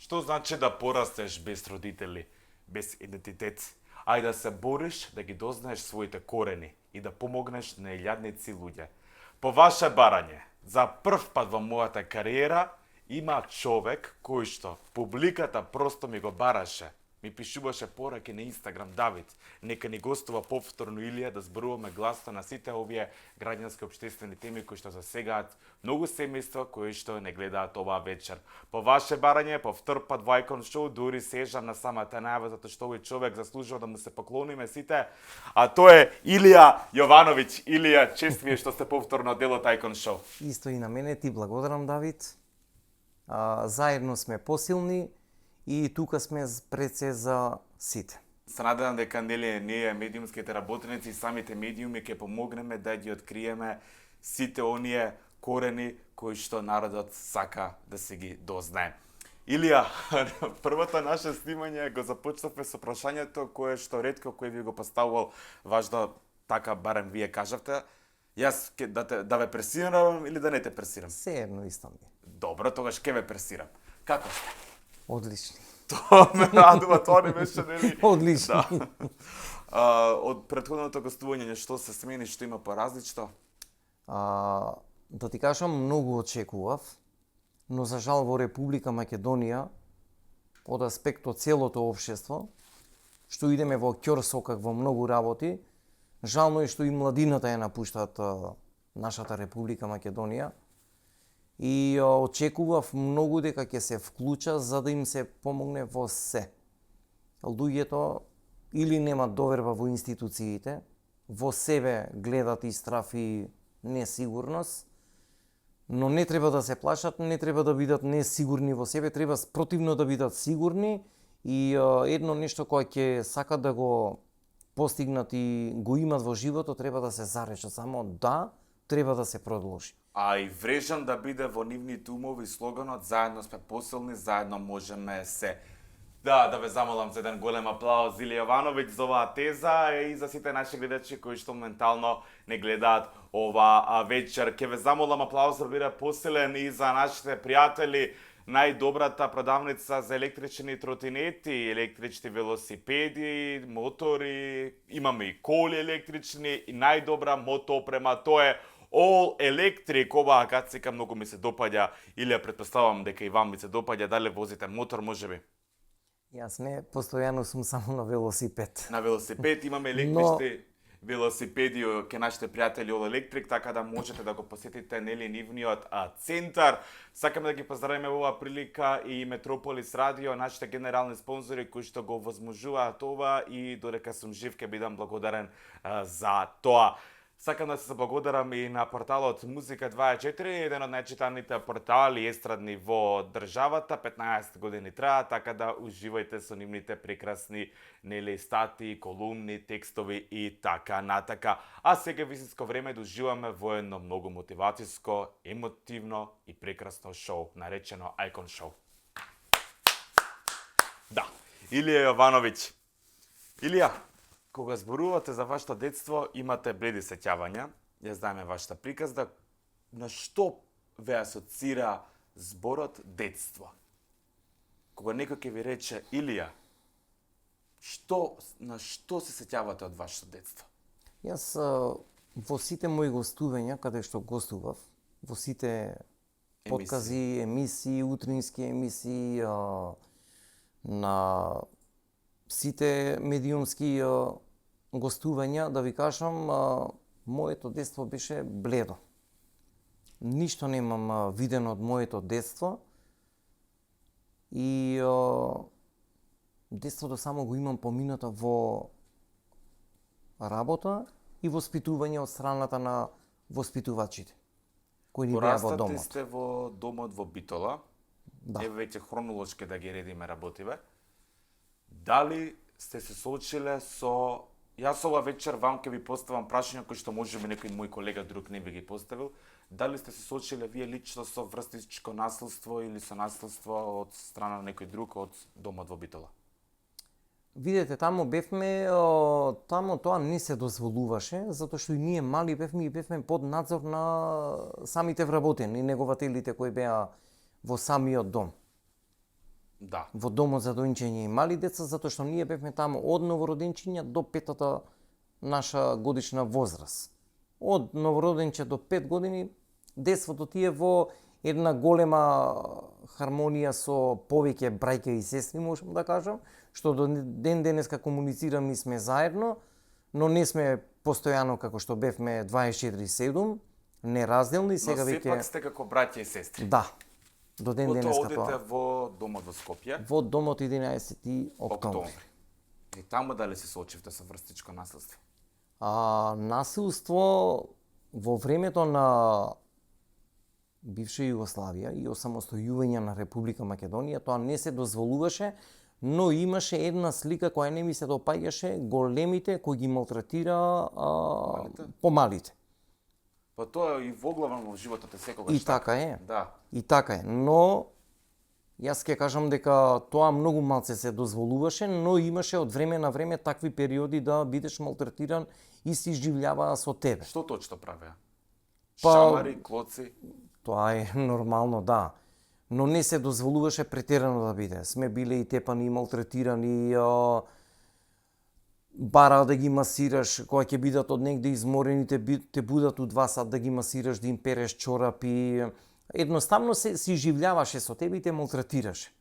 Што значи да порастеш без родители, без идентитет, а и да се бориш да ги дознаеш своите корени и да помогнеш на илјадници луѓе? По ваше барање, за прв пат во мојата кариера има човек кој што публиката просто ми го бараше. Ми пишуваше пораки на Инстаграм: Давид, нека ни гостува повторно Илија да зборуваме гласно на сите овие граѓански општествени теми кои што засегаат многу семејства кои што не гледаат оваа вечер. По ваше барање, по втор пат во Icon Show, дури сежам на самата најава затоа што овој човек заслужува да му се поклониме сите, а тоа е Илија Јовановиќ. Илија, чест ви е што сте повторно дел од Icon Show. Исто и на мене, ти благодарам, Давид. Заедно сме посилни и тука сме пред се за сите. Се надевам дека ние медиумските работници и самите медиуми ќе помогнеме да ги откриеме сите оние корени кои што народот сака да се ги дознае. Илија, првото наше снимање го започнавме со прашањето кое што ретко кој ви го поставувал, важно така барем вие кажавте. Јас да ве пресирам или да не те пресирам? Се едно исто ми. Добро, тогаш ќе ве пресирам. Како сте? Одлични. Тоа ме радува, тоа не беше, нели? Одлични. Да. Од претходното гостување што се смени, што има поразлично? Да ти кажам, многу очекував, но за жал во Република Македонија, од аспект од целото општество, што идеме во ќорсокак во многу работи, жално е што и младината ја напуштаат нашата Република Македонија, и очекував многу дека ќе се вклуча за да им се помогне во се. Луѓето или немат доверба во институциите, во себе гледат и страф и несигурност, но не треба да се плашат, не треба да бидат несигурни во себе, треба спротивно да бидат сигурни и едно нешто кое ќе сакат да го постигнат и го имат во животот, треба да се заречат само да, треба да се продолжи. А и врежан да биде во нивните умови слоганот заедно сме посилни, заедно можеме се. Да ве замолам за еден голем аплауз Илија Јовановиќ за оваа теза и за сите наши гледачи кои што моментално не гледаат ова вечер. Ке ве замолам аплауз да биде посилен и за нашите пријатели, најдобрата продавница за електрични тротинети, електрични велосипеди, мотори, имаме и коли електрични и најдобра мотоопрема, тоа е All Electric. Оваа кацика многу ми се допаѓа, или ја претпоставам дека и вам ми се допаѓа. Дали возите мотор, можеби? Јас не, постојано сум само на велосипед. На велосипед имаме електрични велосипеди ке нашите пријатели All Electric, така да можете да го посетите нели нивниот центар. Сакаме да ги поздравиме во оваа прилика и Метрополис Радио, нашите генерални спонзори кои што го возможуваат ова и додека сум жив ќе бидам благодарен за тоа. Сакам да се заблагодарам и на порталот Музика 24, еден од најчитаните портали естрадни во државата, 15 години траа, така да уживајте со нивните прекрасни нели статии, колумни, текстови и така натака. А сега вистинско време да уживаме во едно многу мотивациско, емотивно и прекрасно шоу, наречено Icon Show. Да, Илија Јовановиќ. Илија, кога зборувате за вашето детство, имате бледи сеќавања. Ја знаеме вашата приказна. На што ве асоцира зборот детство? Кога некој ќе ви рече Илија, на што се сеќавате од вашето детство? Јас во сите мои гостувања, каде што гостував, во сите подкази, емисии, утрински емисии, на сите медиумски гостувања, да ви кажам, моето детство беше бледо. Ништо немам видено од моето детство и детството само го имам помината во работа и воспитување од страната на воспитувачите кои ни беа во домот. Порастате сте во домот во Битола. Да. Еве веќе хронолошки да ги редиме работиве. Дали сте се соочиле со... Јас ова вечер вам ќе ви поставам прашања кои што можеби некој мој колега друг не би ги поставил. Дали сте се соочиле вие лично со врстничко наследство или со наследство од страна на некој друг од домот во Битола? Видете, таму бевме, таму тоа не се дозволуваше, затоа што и ние мали бевме и бевме под надзор на самите вработени, негователите кои беа во самиот дом. Да. во домот за дојнчење и мали деца, затоа што ние бевме таму од новороденчиња до 5-та наша годишна возраст. Од новороденче до 5 години, детството ти е во една голема хармонија со повеќе браќа и сестри, можам да кажам, што до ден денеска комуницираме и сме заедно, но не сме постојано како што бевме 24/7, неразделни, сега Но веќе... сепак сте како браќа и сестри. Да, до ден Потоа денеска одите тоа. во домот во Скопје, Во домот 11 октомври. октомври. И таму дали се соочивте со врстичко наследство? Насилство во времето на бивша Југославија и осамостојување на Република Македонија, тоа не се дозволуваше, но имаше една слика која не ми се допаѓаше, големите кои ги малтретира помалите. Па тоа и воглавно во животот е секогаш И така е. Да. И така е, но јас ќе кажам дека тоа многу малце се дозволуваше, но имаше од време на време такви периоди да бидеш малтретиран и се изживljаваа со тебе. Што точно правеа? Па- Шамари, клоци? Тоа е нормално, да. Но не се дозволуваше претерано да биде. Сме биле и тепани, и малтретирани, бара да ги масираш, кога ќе бидат од негде изморени, те будат у 2 сат да ги масираш, да им переш чорапи. Едноставно се изживljаваше со тебе и те малтретираше.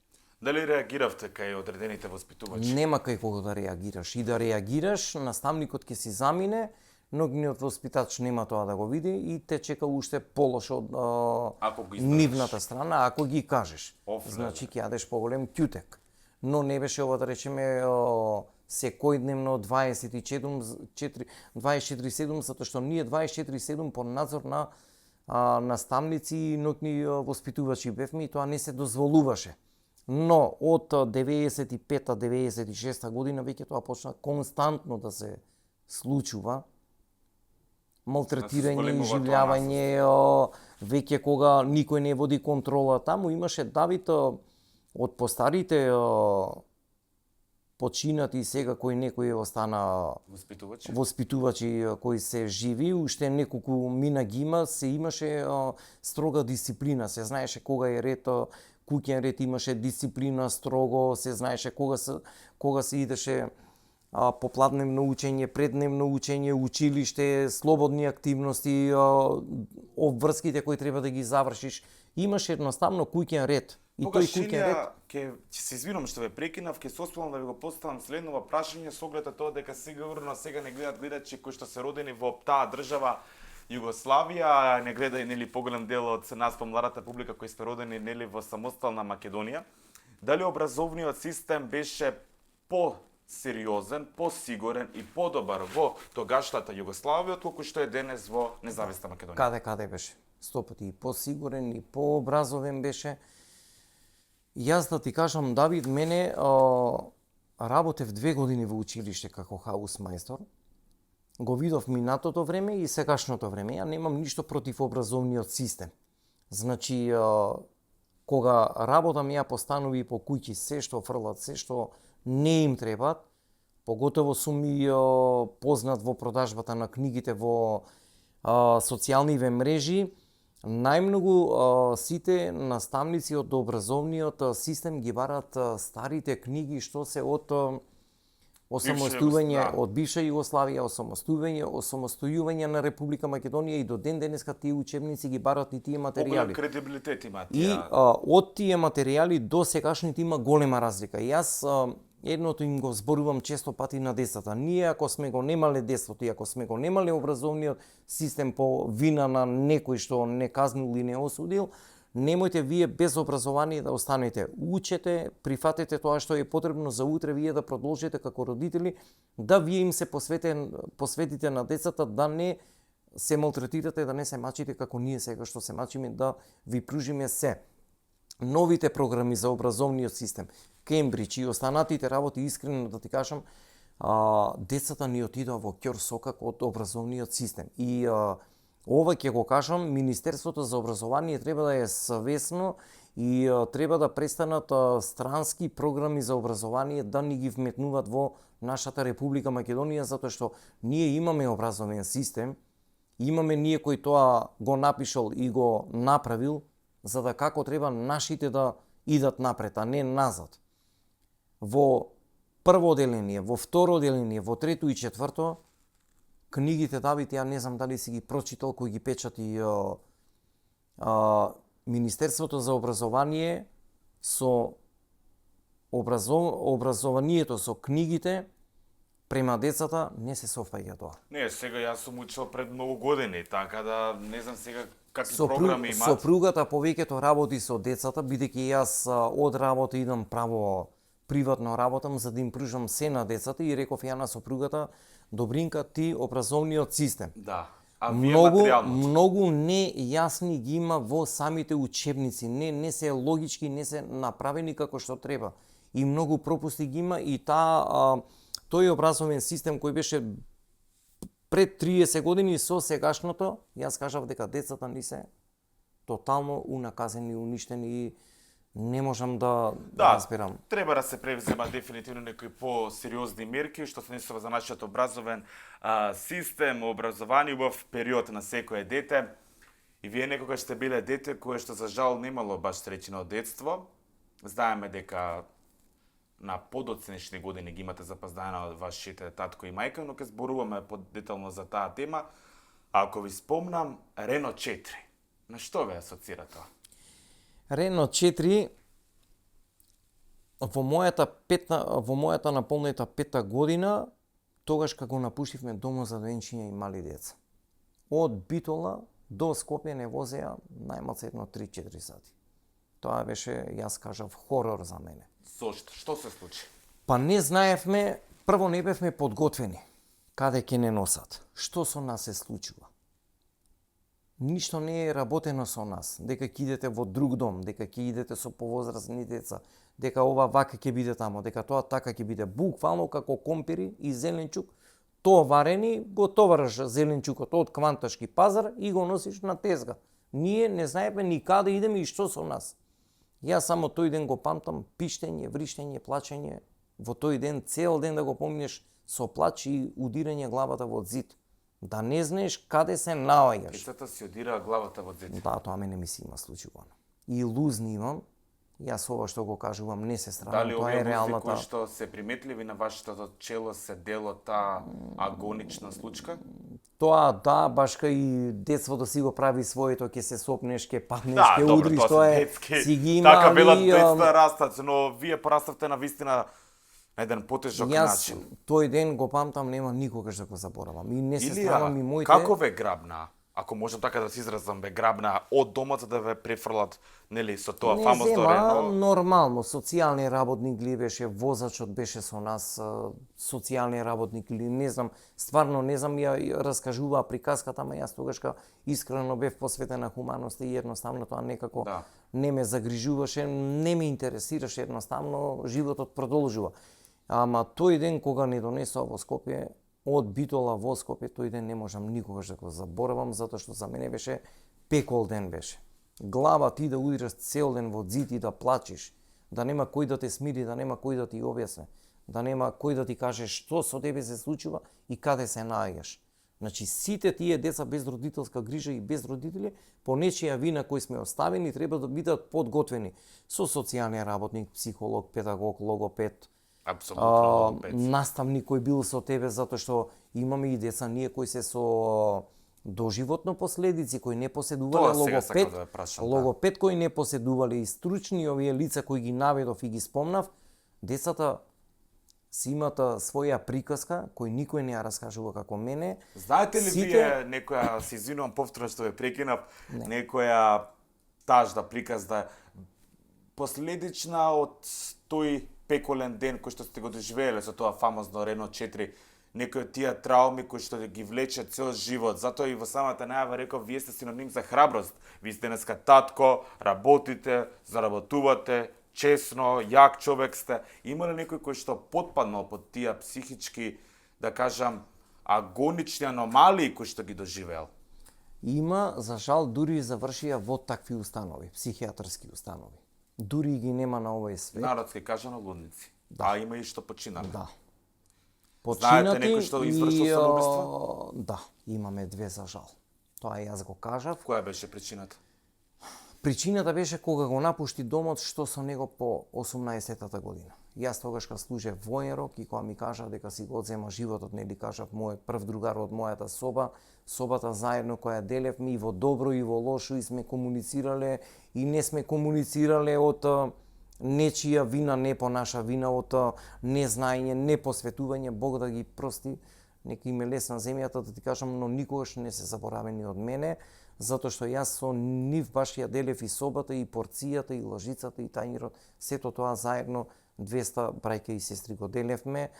Дали реагиравте кај одредените воспитувачи? Нема кај кого да реагираш. И да реагираш, наставникот ќе си замине, но гниот воспитач нема тоа да го види и те чека уште полош од Ако го избереш. нивната страна, ако ги кажеш. Оф, да, Значи ќе јадеш поголем ќутек. Но не беше ова да речеме секојдневно 24/7, затоа што ние 24/7 под надзор на наставници и ноќни воспитувачи бевме и тоа не се дозволуваше. Но од 95-96 година веќе тоа почна константно да се случува. Малтретирање, зголемува тоа изживljавање, веќе кога никој не води контрола. Таму имаше Давид од постарите починати сега кои некои остана Воспитувачи? воспитувачи кои се живи, уште неколку мина ги има, се имаше строга дисциплина, се знаеше кога е ред, куќен ред имаше дисциплина строго, се знаеше кога се идеше попладневно учење, преддневно учење, училиште, слободни активности, обврските кои треба да ги завршиш. Имаше едноставно куќен ред. И тој куќен ред ќе се извинувам што ве прекинав, ќе се оспомнам да ви го поставам следново прашање со оглед на тоа дека сигурно сега не гледат гледачи кои што се родени во таа држава Југославија, не гледа и нели поголем дел од нас помладата публика кои сме родени нели во самостална Македонија. Дали образовниот систем беше по-сериозен, по-сигурен и подобар во тогашната Југославија отколку што е денес во независна Македонија? Каде беше? 100 пати и по-сигурен и пообразовен беше. Јас да ти кажам, Давид, мене работев 2 години во училиште како хаусмајстор. Го видов минатото време и сегашното време. Ја немам ништо против образовниот систем. Значи, кога работам ја постанови по куќи се што фрлат, се што не им требат, поготово сум и познат во продажбата на книгите во социјалниве мрежи, најмногу сите наставници од образовниот систем ги барат старите книги што се од осамостојување од бивша Југославија, осамостојување на Република Македонија и до ден денеска тие учебници ги барат и тие материјали. Поголем кредибилитет имаат. И од тие материјали до сегашните има голема разлика. И јас едното им го зборувам често пати на децата. Ние ако сме го немале детството и ако сме го немале образовниот систем по вина на некој што не казнил и не осудил, немојте вие без образование да останете. Учете, прифатете тоа што е потребно за утре вие да продолжите како родители, да вие им се посветите на децата, да не се малтретирате, да не се мачите како ние сега што се мачиме, да ви пружиме се. Новите програми за образовниот систем, Кембридж и останатите работи, искрено да ти кажам, децата ни отидоа во ќорсокак од образовниот систем. И ова ќе го кажам, Министерството за образование треба да е свесно и треба да престанат странски програми за образование да ни ги вметнуваат во нашата Република Македонија, затоа што ние имаме образовен систем, имаме ние кој тоа го напишал и го направил, за да како треба нашите да идат напред, а не назад. Во прво одделение, во второ одделение, во трето и четврто, книгите, Давид, ја не знам дали си ги прочитал, кои ги печати Министерството за образование со образованието со книгите према децата не се совпаѓа тоа. Не, сега јас сум учил пред многу години, така да не знам сега какви програми имаат. Сопругата повеќето работи со децата, бидејќи јас од работа идам право приватно работам за да им пружам се на децата и реков ја на сопругата, Добринка, ти образовниот систем. Да. А вие материјалното? Многу нејасни ги има во самите учебници, не се логички, не се направени како што треба. И многу пропусти ги има и тој образовен систем кој беше пред 30 години со сегашното, јас кажав дека децата ни се тотално унаказени, уништени и не можам да разберам. Треба да се превземат дефинитивно некои по-сериозни мерки што се несува за нашиот образовен систем, образование во период на секое дете. И вие некогаш сте биле дете кое што за жал немало баш среќено детство. Знаеме дека на подоцнешни години ги имате запознано вашите татко и мајка, но ќе зборуваме подетално за таа тема. Ако ви спомнам, Рено 4. На што ве асоцира тоа? Рено 4 во мојата наполнета 5-та година, тогаш кога го напуштивме домот за доенчиња и мали деца. Од Битола до Скопје не возеа најмалку едно 3-4 сати. Тоа беше, јас кажав, хорор за мене. Зошто? Што се случи? Па не знаевме, прво не бевме подготвени каде ќе не носат. Што со нас се случува? Ништо не е работено со нас, дека ќе идете во друг дом, дека ќе идете со повозрасни деца, дека ова вака ќе биде тамо, дека тоа така ќе биде, буквално како компири и зеленчук, тоа варени, го товараш зеленчукот од Кванташки пазар и го носиш на тезга. Ние не знаеме ни каде идеме и што со нас. Јас само тој ден го памтам, пиштење, вриштење, плачење, во тој ден, цел ден да го помниш со плач и удирање главата во зид. Да не знаеш каде се наоѓаш. Децата си одира главата во зид. Да, тоа мене ми се има случило. И лузни имам. Јас ова што го кажувам не се срамам, Дали тоа овие е реалната. кои што се приметливи на вашето чело се дело таа агонична случка? Тоа да, баш кај и детството си го прави своето, ќе се сопнеш, ќе паднеш, Да, ќе добро, удриш, тоа тоа се е детски. си ги има, Така велат али, деца растат, но вие пораставте на вистина на еден потежок јас начин. тој ден го памтам, нема никогаш да го заборавам. И не се Илија, срамам и моите. како ве грабна? Ако можам така да се изразам, ве грабна од домот за да ве префрлат, нели, со тоа Не фамозно зема, Рено? нормално, социјални работник ли беше, возачот беше со нас, социјални работник или не знам, стварно не знам, ја раскажуваа приказката, ама јас тогашка искрено бев посветен на хуманоста и едноставно тоа некако Да. не ме загрижуваше, не ме интересираше, едноставно животот продолжува. Ама тој ден кога не донесоа во Скопје, од Битола во Скопје, тој ден не можам никогаш да го заборавам, затоа што за мене беше пекол ден беше. Глава ти да удираш цел ден во зид и да плачеш, да нема кој да те смири, да нема кој да ти објасне, да нема кој да ти каже што со тебе се случува и каде се наоѓаш. Значи сите тие деца без родителска грижа и без родители по нечија вина кои сме оставени треба да бидат подготвени со социјален работник, психолог, педагог, логопед, Апсолутно, логопед. наставник кој бил со тебе, затоа што имаме и деца ние кои се со доживотно последици, кои не поседувале Тоа сега сакам логопед, да ве прашам, да. логопед кои не поседувале и стручни овие лица кои ги наведов и ги спомнав, децата си имаат своја приказка кој никој не ја раскажува како мене. Знаете ли вие некоја, се извинувам повторно што ве прекинав, некоја тажда приказна последична од тој пеколен ден кој што сте го доживееле со тоа фамозно Рено 4, некои од тие трауми кои што ги влече цел живот. Затоа и во самата најава реков, вие сте синоним за храброст. Ви сте денеска татко, работите, заработувате, чесно, јак човек сте. Има ли некој кој што потпаднал под тие психички, да кажам, агонични аномалии кои што ги доживеел? Има, за жал, дури и завршија во такви установи, психијатарски установи. Дури ги нема на овој свет. Народски кажано лудници. Да. А има и што починали. Да. Знаете некој што извршил и, самоубиство? Да, имаме две за жал. Тоа јас го кажав. Која беше причината? Причината беше кога го напушти домот што со него по 18-тата година. Јас тогаш кога служев воен рок и кога ми кажа дека си го одзема животот, нели кажав мојот прв другар од мојата соба, собата заедно која делевме и во добро и во лошо и сме комуницирале и не сме комуницирале од нечија вина, не по наша вина, од незнаење, непосветување, Бог да ги прости, нека им е лесна земјата да ти кажам, но никогаш не се заборавени од мене, затоа што јас со нив баш ја делев и собата, и порцијата, и лажицата, и тајнирот, сето тоа заедно 200 браќа и сестри го делевме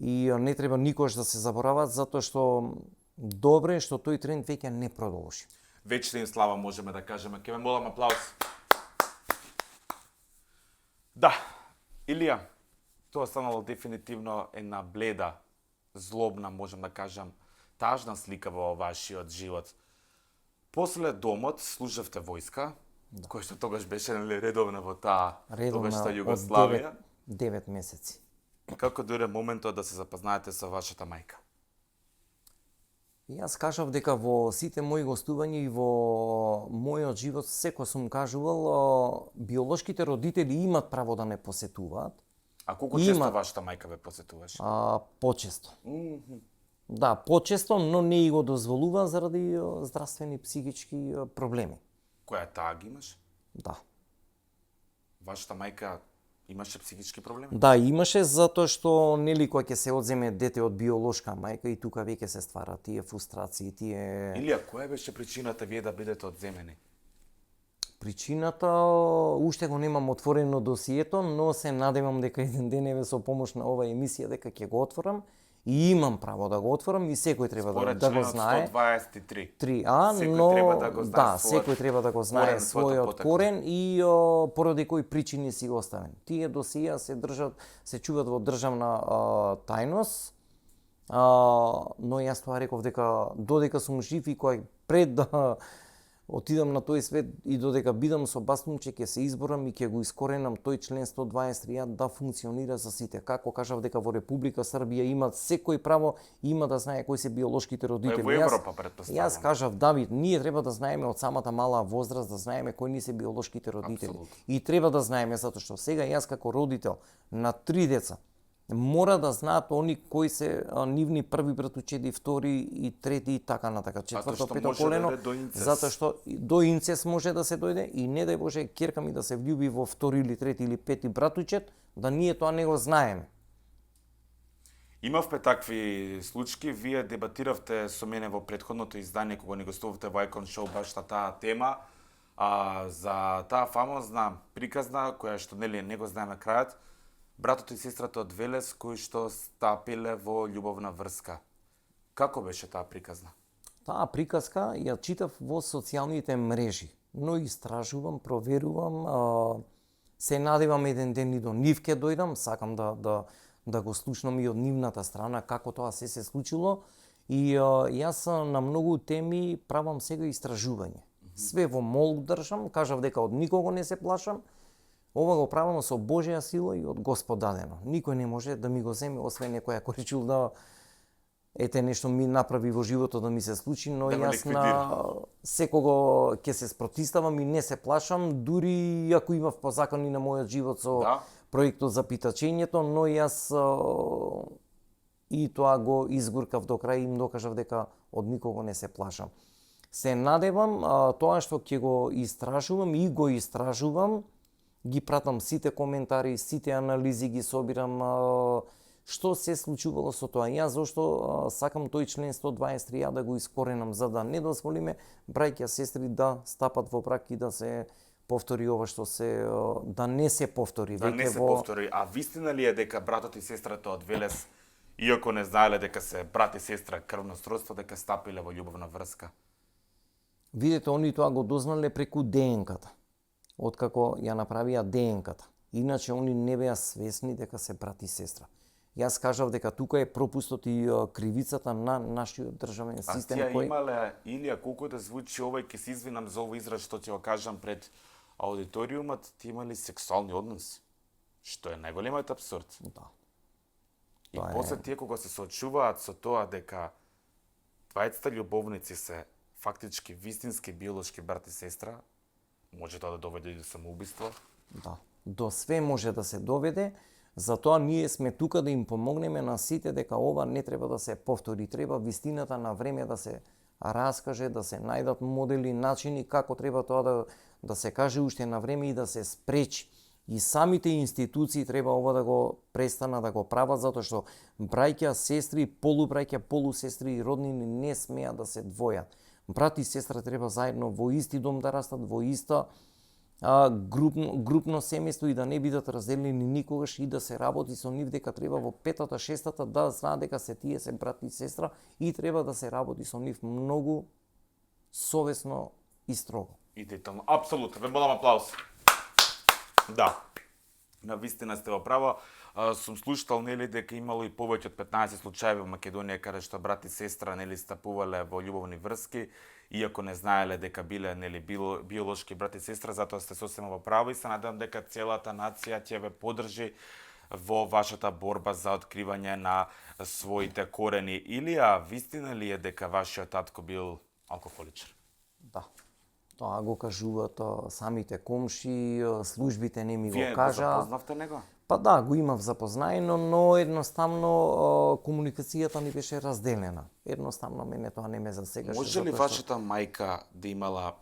и не треба никогаш да се заборават, затоа што добре што тој тренд веќе не продолжи. Вечна им слава можеме да кажеме. Ке ме молам аплауз. Да, Илија, тоа станало дефинитивно една бледа, злобна, можем да кажам, тажна слика во вашиот живот. После домот служевте војска, кој што тогаш беше редовна во таа тогашната Југославија. 9 месеци. Како дојде моментот да се запознаете со вашата мајка? Јас кажав дека во сите мои гостувања и во мојот живот секој сум кажувал, биолошките родители имат право да не посетуваат. А колку често вашата мајка ве посетуваше? Почесто. Да, почесто, но не и го дозволува заради здравствени психички проблеми. Која таа ги имаш? Да. Вашата мајка имаше психички проблеми? Да, имаше, затоа што нели кога ќе се одземе дете од биолошка мајка и тука веќе се стварат тие фрустрации, тие... Илија, која беше причината вие да бидете одземени? Причината уште го немам отворено досието, но се надевам дека еден ден еве со помош на оваа емисија дека ќе го отворам и имам право да го отворам и секој треба да го знае. Според членот 123. 3А, но треба да го знае секој треба да го знае својот потекло. корен и поради кои причини си го оставен. Тие досија се држат, се чуваат во државна тајност. Но јас тоа реков дека додека сум жив и кој пред да отидам на тој свет и додека бидам со бастунче ќе се изборам и ќе го искоренам тој член 123 да функционира за сите. Како кажав дека во Република Србија имат секој право, има да знае кои се биолошките родители. Во Европа претпоставувам. Јас кажав Давид, ние треба да знаеме од самата мала возраст да знаеме кои ни се биолошките родители. Апсолутно. И треба да знаеме затоа што сега јас како родител на 3 деца мора да знаат они кои се нивни први братучеди, втори и трети и така натака, четврто, пето колено, затоа што до инцес може да се дојде и не дај Боже ќерка ми да се влюби во втори или трети или пети братучет, да ние тоа не го знаеме. Имавме такви случаи, вие дебатиравте со мене во претходното издание кога ни гостувавте во Icon Show баш таа тема, за таа фамозна приказна која што нели не го знаеме крајот, братот и сестрата од Велес кои што стапиле во љубовна врска. Како беше таа приказна? Таа приказка ја читав во социјалните мрежи, но истражувам, проверувам, се надевам еден ден и до нив ќе дојдам, сакам да го слушнам и од нивната страна како тоа се случило и јас на многу теми правам сега истражување. Све во молк држам, кажав дека од никого не се плашам. Ова го правам со Божја сила и од Господ дадено. Никој не може да ми го земе, освен некоја кој речил да ете нешто ми направи во животот да ми се случи, но да јас на секого ќе се спротиставам и не се плашам, дури ако имав по закони на мојот живот со проектот за питачењето, но јас и тоа го изгуркав до крај и им докажав дека од никого не се плашам. Се надевам тоа што ќе го истражувам и го истражувам, ги пратам сите коментари, сите анализи ги собирам, што се случувало со тоа. Јас зошто сакам тој член 123 да го искоренам, за да не дозволиме браќа сестри да стапат во брак и да се повтори ова што се да не се повтори. Да не се повтори. А вистина ли е дека братот и сестрата од Велес, иако не знаеле дека се брат и сестра крвно сродство, дека стапиле во љубовна врска? Видете, они тоа го дознале преку ДНК-та. Откако ја направија ДНК-та. Иначе они не беа свесни дека се брат и сестра. Јас кажав дека тука е пропустот и кривицата на нашиот државен систем кој... А тие имале, Илија, колку да звучи овој, ќе се извинам за овој израз што ќе го кажам пред аудиториумот, ти имали сексуални односи, што е најголемиот абсурд. Да. И после тие кога се соочуваат со тоа дека двајцата љубовници се фактички вистински биолошки брат и сестра, Може тоа да доведе и до самоубиство. Да, до све може да се доведе, затоа ние сме тука да им помогнеме на сите дека ова не треба да се повтори. Треба вистината на време да се раскаже, да се најдат модели, начини како треба тоа да се каже уште на време и да се спречи. И самите институции треба ова да го престана да го прават, затоа што браќа, сестри, полубраќа, полусестри и роднини не смеат да се двојат. Брат и сестра треба заедно во исти дом да растат, во иста групно семејство и да не бидат разделени никогаш и да се работи со нив дека треба во петата, шестата да знаат дека се тие се брат и сестра и треба да се работи со нив многу совесно и строго. И детално. Апсолутно. Ве молам аплауз. Да. На вистина сте во право. Сум слушал нели дека имало и повеќе од 15 случаи во Македонија каде што брат и сестра нели стапувале во љубовни врски, иако не знаеле дека биле нели биолошки брат и сестра, затоа сте сосема во право и се надевам дека целата нација ќе ве поддржи во вашата борба за откривање на своите корени. Илија, вистина ли е дека вашиот татко бил алкохоличар? Да. Тоа го кажуваат самите комши, службите не ми го Вие кажа. го запознавте него? Па да, го имав запознаено, но едноставно комуникацијата ни беше разделена. Едноставно мене тоа не ме засегаше. Може ли затоа што- вашата мајка да имала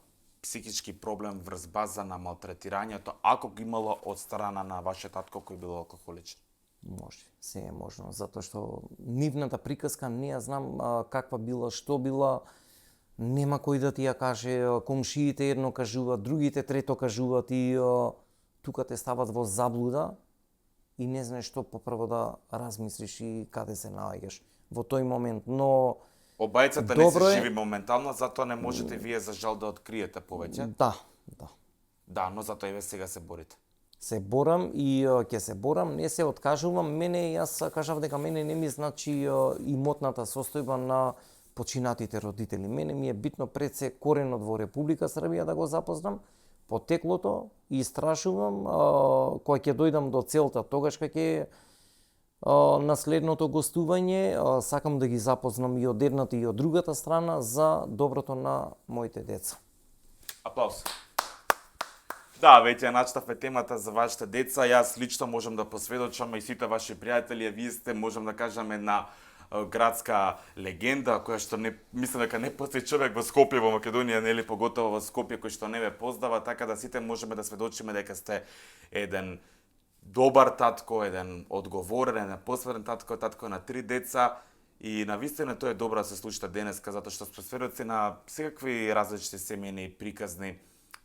психички проблем врз база на малтретирањето, ако го имала од страна на вашиот татко кој бил алкохоличар? Може, се е можно, затоа што нивната приказка не ја знам каква била, што била, нема кој да ти ја каже, комшиите едно кажуваат, другите трето кажуваат и тука те стават во заблуда и не знаеш што попрво да размислиш и каде се наоѓаш во тој момент, но Обајцата не Добро се е. живи моментално, затоа не можете вие за жал да откриете повеќе. да, да. Да, но затоа и ве сега се борите. Се борам и ќе се борам, не се откажувам. Јас кажав дека мене не ми значи имотната состојба на починатите родители. Мене ми е битно пред се коренот во Република Србија да го запознам, потеклото и истражувам, кога ќе дојдам до целта, тогаш кога ќе на следното гостување, сакам да ги запознам и од едната и од другата страна за доброто на моите деца. Аплауз. Да, веќе ја начнавме темата за вашите деца. Јас лично можам да посведочам и сите ваши пријатели, а вие сте, можам да кажам, една градска легенда, која што не мислам дека не постои човек во Скопје, во Македонија, нели поготово во Скопје, кој што не ве познава, така да сите можеме да сведочиме дека сте еден добар татко, еден одговорен, еден посветен татко, татко на 3 деца. И навистина тоа е добро да се слушате денеска, затоа што сме сведоци на секакви различни семејни приказни,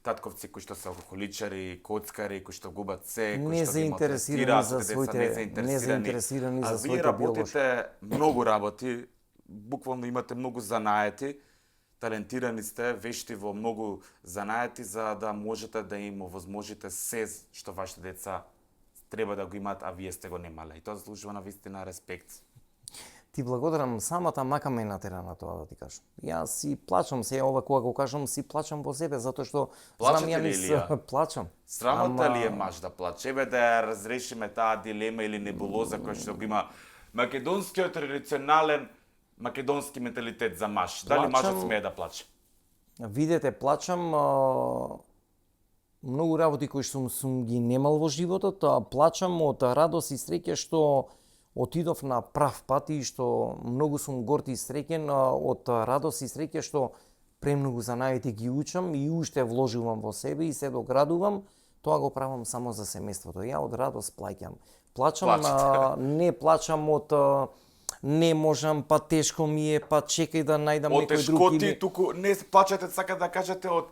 татковци кои што се алкохоличари, коцкари, кои што губат се, кои што ги Незаинтересирани малтретираат за деца, своите- незаинтересирани за А вие своите работите многу работи, буквално имате многу занаети, талентирани сте, вешти во многу занаети, за да можете да им овозможите се што вашите деца треба да го имаат, а вие сте го немале. И тоа заслужува на вистина респект. Ти благодарам, самата мака ме натера на тоа да ти кажам. Јас си плачам се ова кога го кажам, си плачам во себе затоа што Плачете ја ли, Илија? плачам. Срамота ли е маж да плаче? Еве да ја разрешиме таа дилема или небулоза која што го има македонскиот традиционален македонски менталитет за маж. Дали Плачам. мажот смее да плаче? Видете, плачам многу работи кои што сум ги немал во животот, плачам од радост и среќа што отидов на прав пат и што многу сум горд и среќен од радост и среќа што премногу занаети ги учам и уште вложувам во себе и се доградувам, тоа го правам само за семејството. Ја од радост плаќам. Плачам, не плачам од не можам, па тешко ми е, па чекај да најдам Од некој друг тешкоти, или туку не плачете, сака да кажете од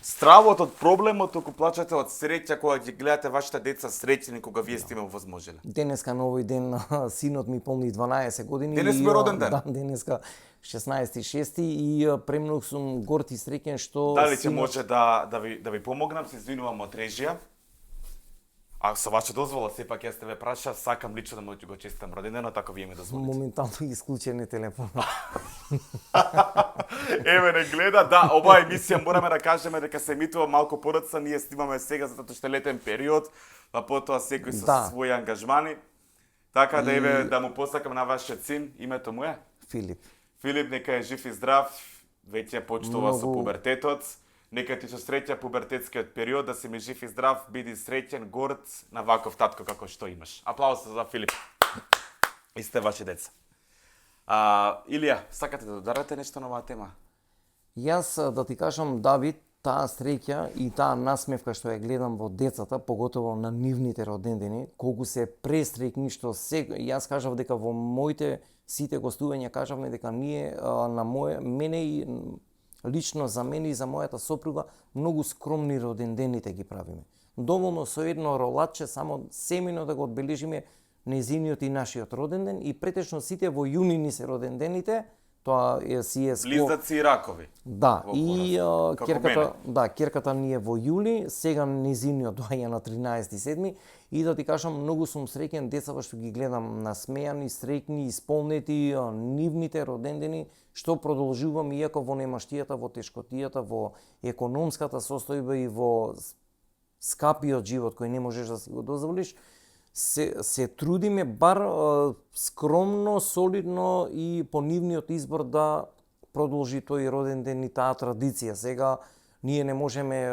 стравот, од проблемот, туку плачете од среќа кога ги гледате вашите деца среќни кога вие сте им овозможеле. Денеска на овој ден синот ми полни 12 години. Денес и, ми роден ден? Да, денеска 16.6 и премногу сум горд и среќен што Дали ќе синот- може да ви помогнам, се извинувам од режија. А со ваша дозвола, сепак јас те ве праша, сакам лично да му го честитам роденденот, ако вие ми дозволите. моментално исклучен е телефонот. Еве не гледа, да, оваа емисија мораме да кажеме дека се емитува малку породца, ние снимаме сега затоа што е летен период, па потоа секој со Да. своји ангажмани. Така да еве да му посакам на вашиот син, името му е Филип. Филип, нека е жив и здрав, веќе почнува со Многу- пубертетот. Нека ти со среќа пубертетскиот период, да си ми жив и здрав, биди среќен, горд на ваков татко како што имаш. Аплауз за Филип. И сте ваши деца. Илија, сакате да додадете нешто на оваа тема? Јас да ти кажам, Давид, таа среќа и таа насмевка што ја гледам во децата, поготово на нивните родендени, колку се престрекни што јас кажав дека во моите сите гостувања кажавме дека ние мене и лично за мене и за мојата сопруга многу скромни родендените ги правиме. Доволно со едно ролатче само семино да го одбележиме незиниот и нашиот роденден и претечно сите во јуни ни се родендените. Тоа си е Близдаци и ракови. Да, и ќерката, ќерката ни е во јули, сега незиниот доаѓа на 13.7. И да ти кажам, многу сум среќен децата што ги гледам насмејани, среќни, исполнети, нивните родендени, што продолжувам иако во немаштијата, во тешкотијата, во економската состојба и во скапиот живот кој не можеш да си го дозволиш, се трудиме бар скромно, солидно и по нивниот избор да продолжи тој роден ден и таа традиција. Сега ние не можеме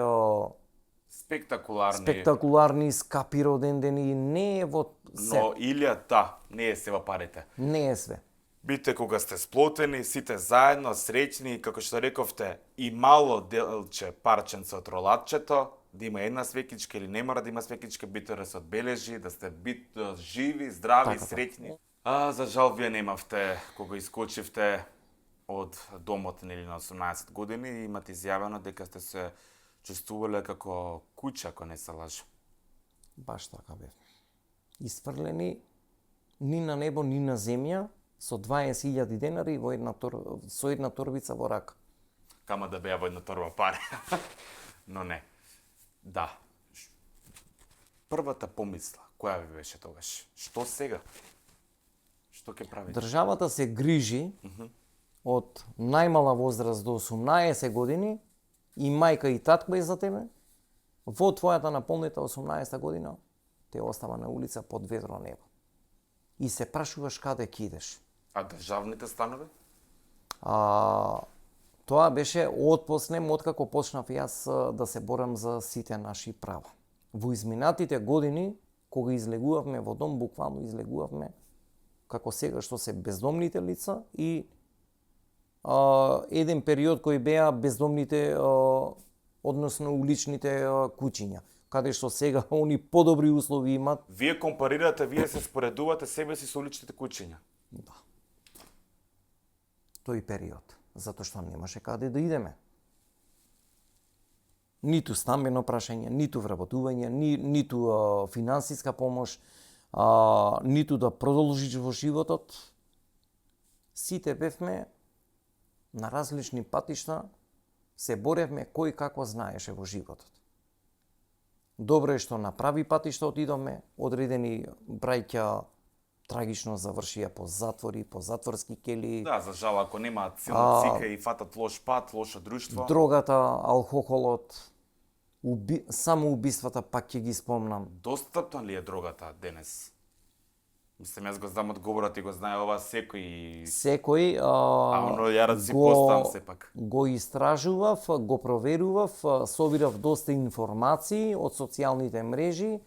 спектакуларни, скапи роден дени, не е во се. Но Илија, не е се во парите. Не е све. Бите кога сте сплотени, сите заедно, среќни, како што рековте, и мало делче парченце од ролатчето, да има една свекичка или не мора да има свекичка, бите да се одбележи, да сте живи, здрави, среќни. За жал вие немавте кога искочивте од домот нели на 18 години и имате изјавено дека сте се чувствувале како куќа, ако не се лажу. Баш така бев. Испрлени ни на небо, ни на земја, со 20.000 денари и со една торбица во рака. Кама да беа во една торба пари. Но не. Да. Првата помисла, која ви беше тогаш? Што сега? Што ќе правите? Државата се грижи од најмала возраст до 18 години и мајка и татко е за тебе. Во твојата наполнита 18 година те остава на улица под ветро небо. И се прашуваш каде ќе идеш. А државните станови? Тоа беше отпосле, откако почнав јас да се борам за сите наши права. Во изминатите години, кога излегувавме во дом, буквално излегувавме како сега што се бездомните лица и еден период кој беа бездомните, односно уличните куќиња, каде што сега они подобри услови имат. Вие компарирате, вие се споредувате себе си со уличните куќиња? Да. Тој период. Затоа што немаше каде да идеме. Ниту стамбено прашање, ниту вработување, ниту финансиска помош, ниту да продолжиш во животот. Сите бевме на различни патишта, се боревме кој како знаеше во животот. Добро е што на прави патишта отидоме, одредени браќа трагично завршија по затвори, по затворски кели. Да, за жал, ако немаат силна психика и фатат лош пат, лошо друштво. Дрогата, алкохолот, самоубиствата пак ќе ги спомнам. Достапна ли е дрогата денес? Мислам, јас го знам одговорот и го знае ова секој. Секој оно ја си поставам сепак. Го истражував, го проверував, собирав доста информации од социјалните мрежи.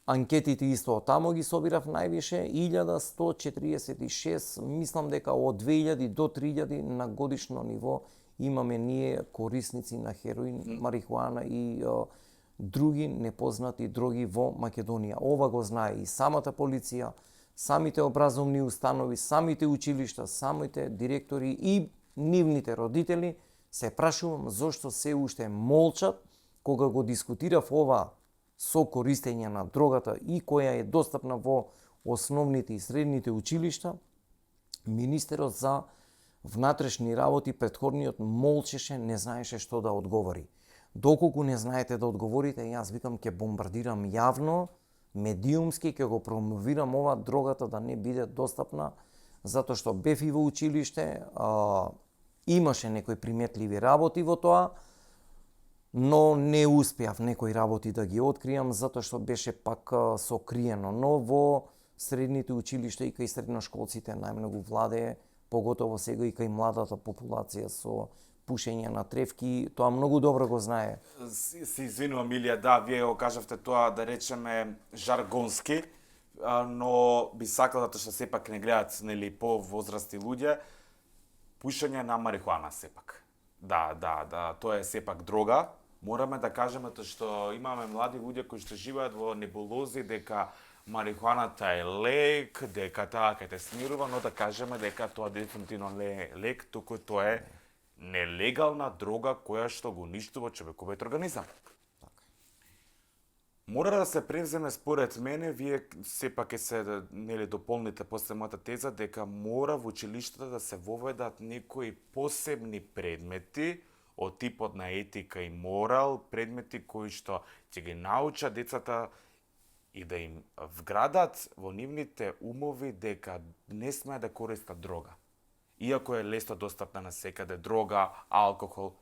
Анкетите исто таму ги собирав највише, 1146, мислам дека од 2000 до 3000 на годишно ниво имаме ние корисници на хероин, марихуана и други непознати дроги во Македонија. Ова го знае и самата полиција, самите образовни установи, самите училишта, самите директори и нивните родители. Се прашувам зошто се уште молчат кога го дискутирав ова со користење на дрогата и која е достапна во основните и средните училишта. Министерот за внатрешни работи претходниот молчеше, не знаеше што да одговори. Доколку не знаете да одговорите, јас викам ќе бомбардирам јавно, медиумски, ќе го промовирам ова дрогата да не биде достапна, затоа што бев и во училиште, имаше некои приметливи работи во тоа, но не успеав некои работи да ги откријам, затоа што беше пак сокриено. Но во средните училишта и кај средношколците најмногу владее, поготово сега и кај младата популација со пушење на тревки, тоа многу добро го знае. Се извинувам, Илија, да, вие го кажавте тоа, да речеме, жаргонски, но би сакал, затоа што сепак не гледат, нели, по-возрасти луѓе, пушење на марихуана сепак. Да, тоа е сепак дрога. Мораме да кажеме тоа што имаме млади луѓе кои што живеат во небулози дека марихуаната е лек, дека таа ќе те смирува, но да кажеме дека тоа дефинитивно не е лек, туку тоа е нелегална дрога која што го уништува човековиот организам. Мора да се превземе според мене, вие сепак ќе се нели дополните после мојата теза дека мора во училиштата да се воведат некои посебни предмети од типот на етика и морал, предмети кои што ќе ги научат децата и да им вградат во нивните умови дека не смеат да користат дрога. Иако е лесно достапна на секаде дрога, алкохол.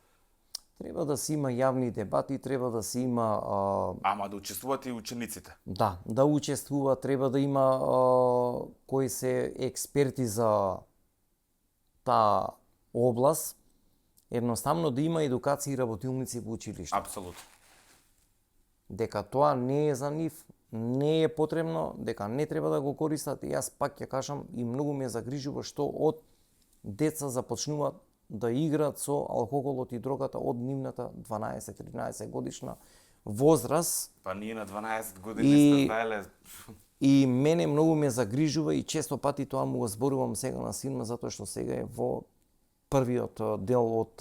Треба да се има јавни дебати, треба да се има Ама да учествуваат и учениците. да учествува, треба да има кои се експерти за таа област, едноставно да има едукација и работилници во училиште. Апсолутно. Дека тоа не е за нив, не е потребно, дека не треба да го користат, и јас пак ќе кажам и многу ме загрижува што од деца започнуваат да играат со алкохолот и дрогата од нивната 12-13 годишна возраст. Па ние на 12 години сте знаеле. И мене многу ме загрижува и често пати тоа му го зборувам сега на синма, затоа што сега е во првиот дел од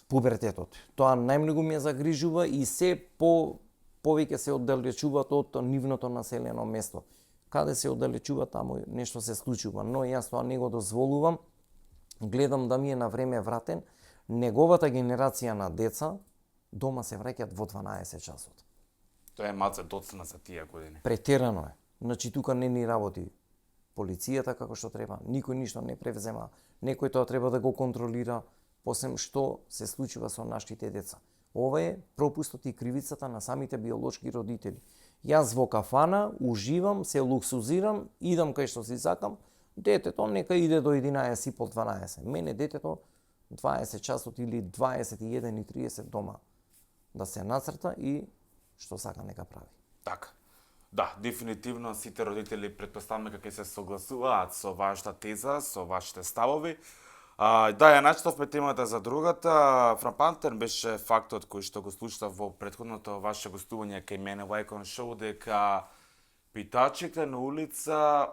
пубертетот. Тоа најмногу ме загрижува и се повеќе се оддалечуваат од нивното населено место. Каде се оддалечува, таму нешто се случува, но јас тоа не го дозволувам. Гледам да ми е на време вратен. Неговата генерација на деца дома се враќаат во 12 часот. Тоа е малце доцна за тие години. Претерано е. Значи тука не ни работи полицијата како што треба, никој ништо не превзема, некој тоа треба да го контролира, посем што се случува со нашите деца. Ова е пропустот и кривицата на самите биолошки родители. Јас во кафана уживам, се луксузирам, идам кај што си сакам, детето нека иде до 11:30-12. Мене детето 20 часот или 21:30 дома да се нацрта и што сака нека прави. Така. Да, дефинитивно сите родители претпоставаме дека ќе се согласуваат со вашата теза, со вашите ставови. Да, ја начнавме темата за другата. Фрапантен беше фактот кој што го слушав во претходното ваше гостување кај мене во Icon Show, дека питачите на улица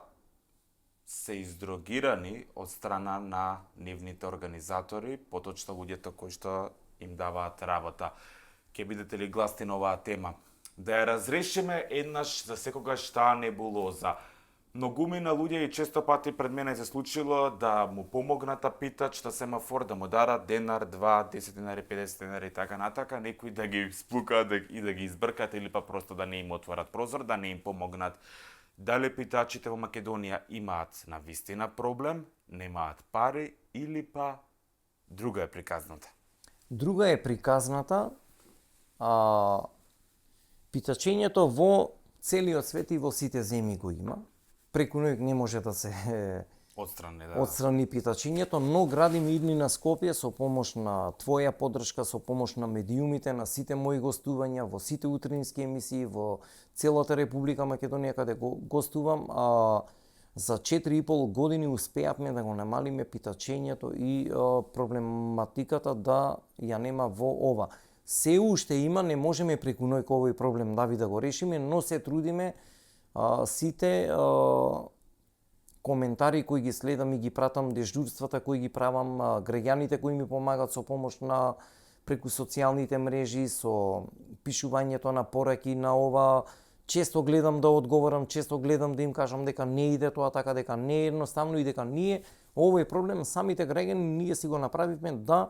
се издрогирани од страна на нивните организатори, поточно луѓето кои што им даваат работа. Ќе бидете ли гласни на оваа тема? Да ја разрешиме еднаш за секогаш таа небулоза. Многумина луѓе и често пати пред мене се случило да му помогната питач на семафор, да му дарат денар, 2, 10 денари, 50 денари и така натака, некои да ги сплукаат и да ги избркат или па просто да не им отворат прозор, да не им помогнат. Дали питачите во Македонија имаат навистина проблем, немаат пари или па друга е приказната? Друга е приказната, питачењето во целиот свет и во сите земји го има. Преку ној не може да се отстрани питачењето, но градиме идни на Скопје со помош на твоја поддршка, со помош на медиумите, на сите мои гостувања, во сите утрински емисии, во целата Република Македонија каде го гостувам. За 4,5 години успеавме да го намалиме питачењето и проблематиката да ја нема во ова. Се уште има, не можеме преку ној овој проблем да го решиме, но се трудиме сите коментари кои ги следам и ги пратам, дежурствата кои ги правам, граѓаните кои ми помагат со помош на преку социјалните мрежи, со пишувањето на пораки на ова, често гледам да одговорам, често гледам да им кажам дека не иде тоа така, дека не е едноставно и дека ние овој проблем самите граѓани ние си го направивме да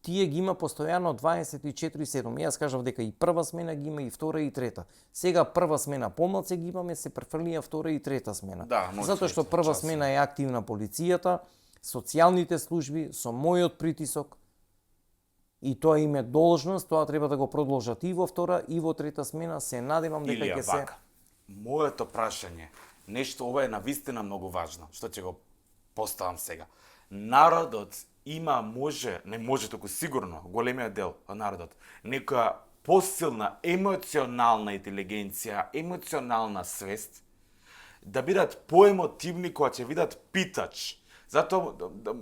тие ги има постојано 24/7. Јас кажав дека и прва смена ги има, и втора и трета. Сега прва смена помалце ги имаме, се префрлија втора и трета смена. Да, затоа што прва смена е активна полицијата, социјалните служби, со мојот притисок, и тоа им е должност, тоа треба да го продолжат и во втора и во трета смена. Се надевам дека ќе се... Моето прашање, нешто ова е навистина многу важно, што ќе го поставам сега. Народот има, може, не може, туку сигурно, големиот дел од народот, некоја посилна емоционална интелигенција, емоционална свест, да бидат поемотивни кога ќе видат питач. Затоа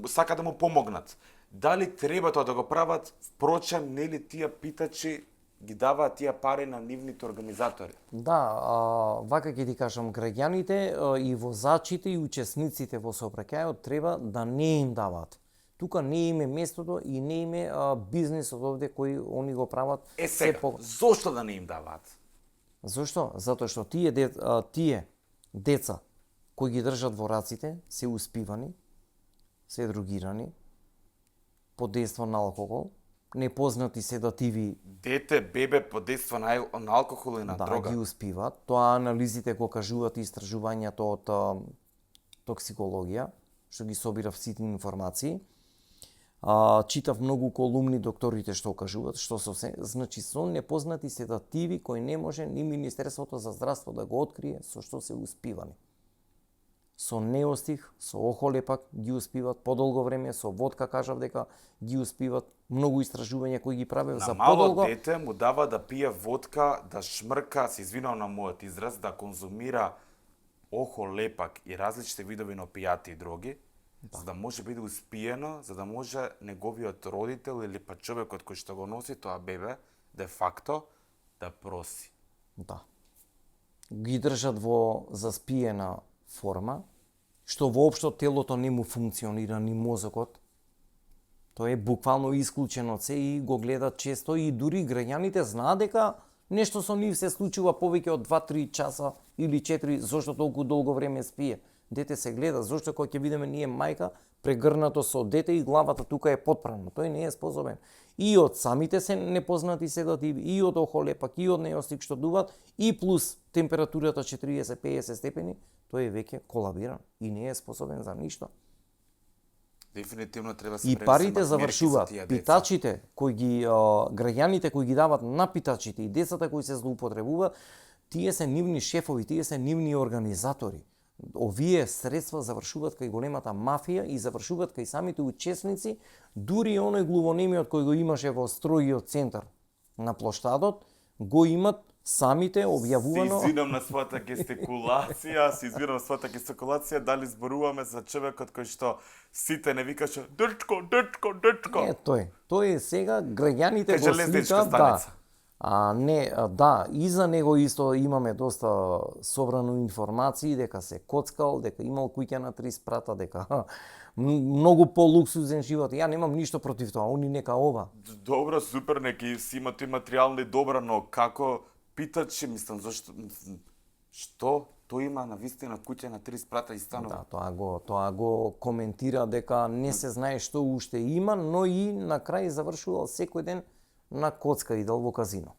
сака да му помогнат. Дали треба тоа да го прават? Впрочем, нели тие питачи ги даваат тие пари на нивните организатори? Да, вака ќе ти кажам, граѓаните и возачите и учесниците во сообраќајот треба да не им даваат. Тука не име местото и не име бизнисот овде кој они го прават. Сега, зошто да не им даваат? Зошто? Затоа што тие деца кои ги држат во раците се успивани, се другирани, под дејство на алкохол, непознати седативи. Дете, бебе под дејство на алкохол и на дрога. Да, ги успиваат. Тоа анализите го кажуваат и истражувањето од токсикологија, што ги собира сите информации. Читав многу колумни докторите што кажуваат, што значи со непознати седативи кои не може ни Министерството за здравство да го открие со што се успивани. Со неостих, со охолепак ги успиват подолго време, со водка кажав дека ги успиват, многу истражувања кои ги правев за подолго. На мало дете му дава да пие водка, да шмрка, се извинувам на мојот израз, да конзумира охолепак и различни видови на опијати и дроги, за да може биде успиено, за да може неговиот родител или па човекот кој што го носи тоа бебе, де факто, да проси. Да. Ги држат во заспиена форма, што воопшто телото не му функционира, ни мозокот. Тоа е буквално исклучено од се и го гледат често и дури граѓаните знаат дека нешто со нив се случува повеќе од 2-3 часа или 4, зошто толку долго време спие. Дете се гледа, зошто кога ќе видиме ние мајка прегрнато со дете и главата тука е потпрана, тој не е способен. И од самите се непознати седативи, и од охолепак, и од неостик што дуват, и плюс температурата 40-50 степени, тој е веќе колабиран и не е способен за ништо. Дефинитивно треба се и парите завршуваат. Питачите кои ги граѓаните кои ги дават на питачите и децата кои се злоупотребуваат, тие се нивни шефови, тие се нивни организатори. Овие средства завршуваат кај големата мафија и завршуваат кај самите учесници, дури оној глувонемиот кој го имаше во стројиот центар на плоштадот, го имат самите објавувано. Се извинам на својата гестикулација, дали зборуваме за човекот кој што сите не викаше дечко. Тој е сега граѓаните го сликаат, и за него исто имаме доста собрано информации дека се коцкал, дека имал куќа на 3 спрата, дека многу полуксузен живот. Ја немам ништо против тоа, они нека ова. Добро, супер, нека си имате материјални добра, но како питачи, мислам, зашто што тој има на вистина куќа на 3 спрата и станува? Да, тоа го коментира дека не се знае што уште има, но и на крај завршувал секој ден на коцка и во казино.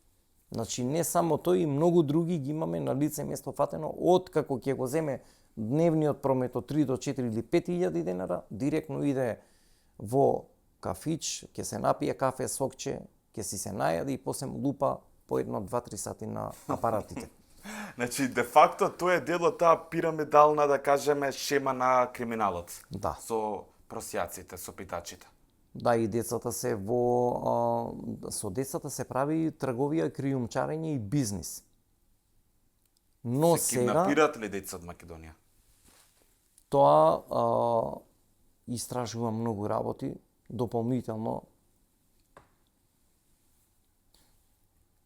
Значи не само тој, и многу други ги имаме на лице место фатено, од како ќе го земе дневниот промет од 3 до 4 или 5.000 денара, директно иде во кафич, ќе се напие кафе, сокче, ќе си се најади и после лупа по 1-2-3 сати на апаратите. Значи, де факто, тоа е дел од таа пирамидална, да кажеме, шема на криминалот. Да. Со просјаците, со питачите. Да, и децата се со децата се прави трговија, криумчарење и бизнис. Но се сега киднапираат ли деца од Македонија? Тоа истражува многу работи, дополнително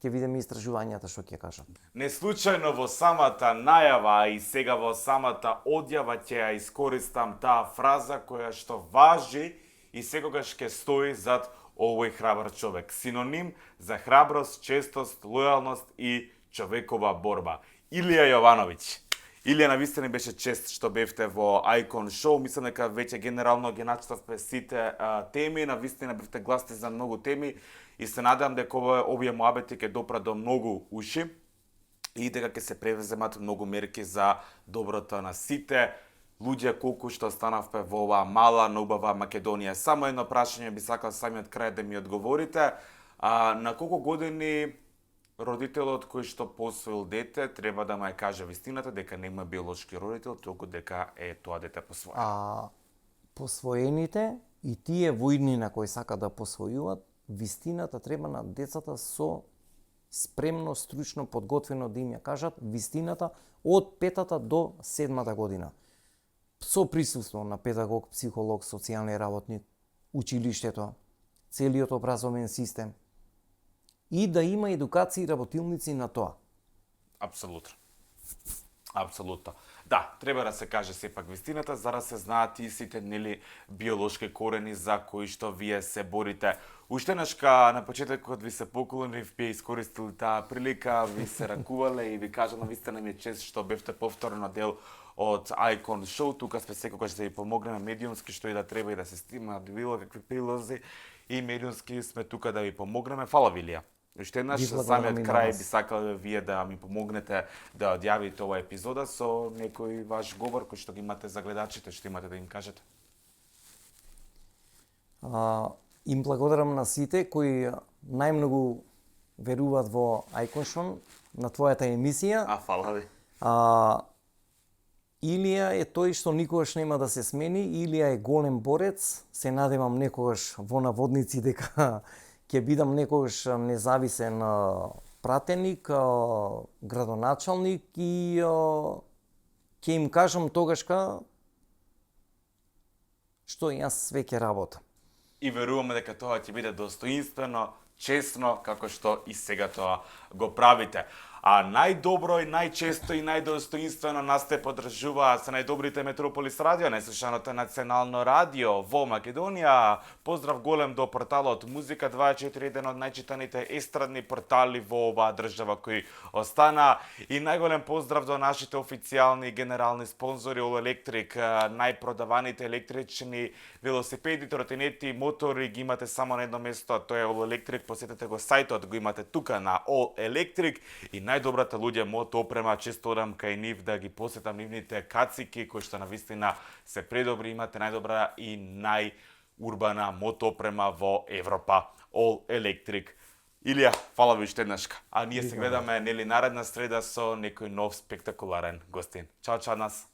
ќе видиме истражувањата што ќе кажат. Не случајно во самата најава и сега во самата одјава ќе ја искористам таа фраза која што важи и секогаш ќе стои зад овој храбар човек. Синоним за храброст, честост, лојалност и човекова борба. Илија Јовановиќ. Илија навистина беше чест што бевте во Icon Show. Мислам дека веќе генерално ги начитавме сите теми, навистина бевте гласни за многу теми и се надевам дека овие муабети ќе допрат до многу уши и дека ќе се превземат многу мерки за доброто на сите луѓе колку што станавме во оваа мала, но убава Македонија. Само едно прашање би сакал самиот крај да ми одговорите. На колку години родителот кој што посвоил дете треба да му ја каже вистината дека нема биолошки родител, туку дека е тоа дете посвоено? Посвоените и тие во иднина кои сакат да посвојуваат, вистината треба на децата со спремно, стручно, подготвено да им ја кажат вистината од 5-та до 7-та година. Со присуство на педагог, психолог, социјални работник, училиштето, целиот образовен систем и да има едукација и работилници на тоа. Апсолутно. Апсолутно. Да, треба да се каже сепак вистината, за да се знаат и сите нели биолошки корени за кои што вие се борите. Уште на почетокот ви се поклонив, би искористил таа прилика, ви се ракувале и ви кажам на вистина ми е чест што бевте повторно дел од Icon Show. Тука сме секогаш да ви помогнеме медиумски, што и да треба и да се стимаат било какви прилози и медиумски сме тука да ви помогнеме. Фала Вилија. Уште еднаш за самиот крај би сакал вие да ми помогнете да одјавите ова епизода со некој ваш говор кој што ги имате за гледачите, што имате да им кажете. Им благодарам на сите кои најмногу веруваат во Icon, на твојата емисија. Фала ви. Илија е тој што никогаш нема да се смени, Илија е голем борец, се надевам некогаш во наводници дека ќе бидам некогаш независен пратеник, градоначалник и ќе им кажам тогашка што јас све ќе работам. И веруваме дека тоа ќе биде достоинствено, честно, како што и сега тоа го правите. А најдобро и најчесто и најдостоинствено нас те подржува се најдобрите Метрополис радио, најслушаното национално радио во Македонија. Поздрав голем до порталот Музика 24, еден од најчитаните естрадни портали во оваа држава кои остана. И најголем поздрав до нашите официјални генерални спонзори All Electric, најпродаваните електрични велосипеди, тротинети, мотори ги имате само на едно место, тоа е All Electric. Посетете го сајтот, го имате тука на All Electric. И најдобрата луѓе мото опрема, често одам кај нив да ги посетам нивните кацики кои што навистина се предобри, имате најдобра и најурбана мото опрема во Европа. All Electric. Илија, фала ви уште еднашка. А ние се гледаме нели наредна среда со некој нов спектакуларен гостин. Чао, чао нас.